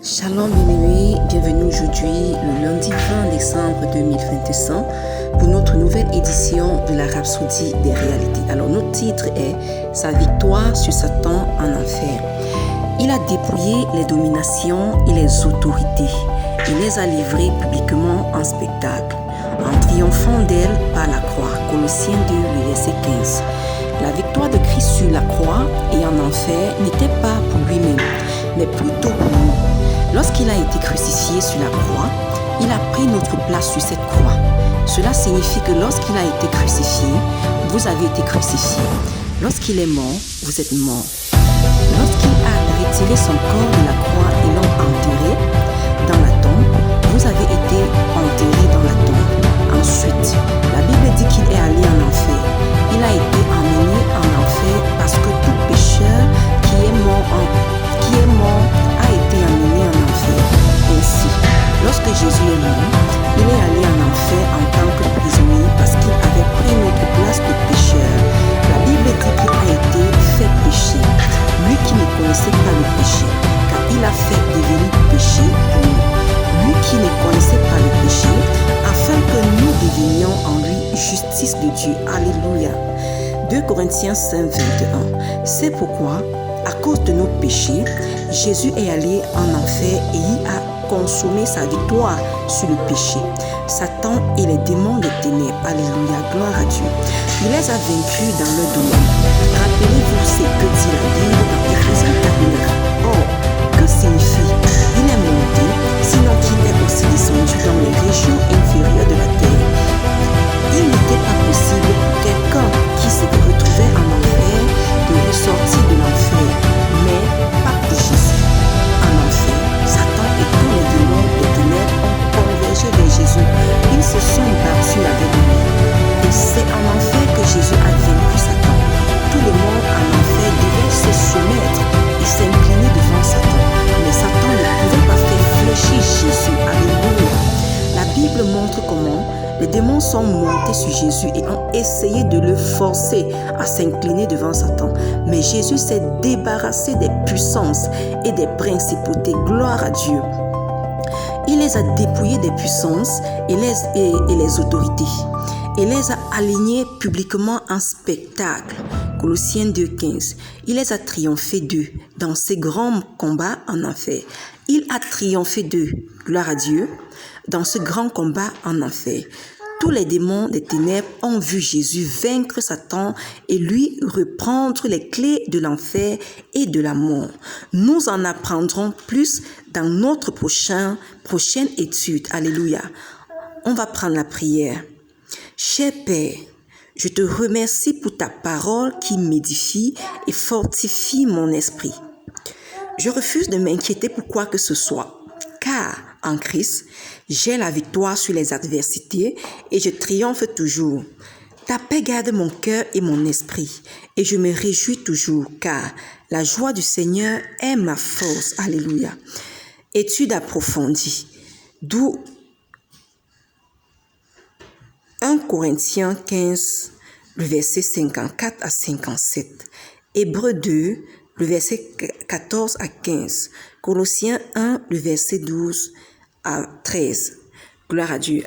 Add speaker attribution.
Speaker 1: Shalom bien-aimés, bienvenue aujourd'hui le lundi 20 décembre 2021 pour notre nouvelle édition de la Rhapsodie des réalités. Alors notre titre est « Sa victoire sur Satan en enfer ». Il a dépouillé les dominations et les autorités. Il les a livrées publiquement en spectacle, en triomphant d'elles par la croix. Colossiens 2, le verset 15. La victoire de Christ sur la croix et en enfer n'était pas pour lui-même, mais plutôt pour nous. Lorsqu'il a été crucifié sur la croix, il a pris notre place sur cette croix. Cela signifie que lorsqu'il a été crucifié, vous avez été crucifié. Lorsqu'il est mort, vous êtes mort. Lorsqu'il a retiré son corps de la croix et l'ont enterré dans la tombe, vous avez été enterré dans la tombe. Ensuite, la Bible dit qu'il est allé en enfer. Il a été emmené en enfer parce que tout pécheur qui est mort a été emmené en enfer. Ainsi, lorsque Jésus est mort, il est allé en enfer en tant que prisonnier parce qu'il avait pris notre place de pécheur. La Bible dit qu'il a été fait péché, lui qui ne connaissait pas le péché, car il a fait devenir péché pour nous. Lui qui ne connaissait pas le péché, afin que nous devenions en lui justice de Dieu. Alléluia. 2 Corinthiens 5, 21. C'est pourquoi, à cause de nos péchés, Jésus est allé en enfer et y a consommé sa victoire sur le péché. Satan et les démons des ténèbres. Alléluia, gloire à Dieu. Il les a vaincus dans leur domaine. Rappelez-vous ce que dit la Bible dans Éphésiens 4. Or, que signifie il est monté, sinon qu'il est aussi descendu dans les régions inférieures de la terre. Il n'était pas possible pour quelqu'un qui se retrouvait en enfer de ressortir de l'enfer, mais pas pour Jésus. En enfer, Satan et tous les démons des ténèbres ont convergé vers Jésus. Ils se sont battus avec lui. Et c'est en enfer que Jésus a vaincu Satan. Tout le monde en enfer devait se soumettre et s'incliner devant Satan. Mais Satan ne pouvait pas faire fléchir Jésus. Alléluia. La Bible montre comment les démons sont montés sur Jésus et ont essayé de le forcer à s'incliner devant Satan. Mais Jésus s'est débarrassé des puissances et des principautés. Gloire à Dieu. Il les a dépouillés des puissances et les autorités. Il les a alignés publiquement en spectacle. Colossiens 2,15. Il les a triomphés d'eux dans ces grands combats en enfer. Il a triomphé d'eux, gloire à Dieu, dans ce grand combat en enfer. Tous les démons des ténèbres ont vu Jésus vaincre Satan et lui reprendre les clés de l'enfer et de la mort. Nous en apprendrons plus dans notre prochaine étude. Alléluia. On va prendre la prière. Cher Père, je te remercie pour ta parole qui m'édifie et fortifie mon esprit. Je refuse de m'inquiéter pour quoi que ce soit, car en Christ, j'ai la victoire sur les adversités et je triomphe toujours. Ta paix garde mon cœur et mon esprit et je me réjouis toujours, car la joie du Seigneur est ma force. Alléluia. Étude approfondie. D'où 1 Corinthiens 15, le verset 54 à 57. Hébreux 2, le verset 14 à 15. Colossiens 1, le verset 12 à 13. Gloire à Dieu.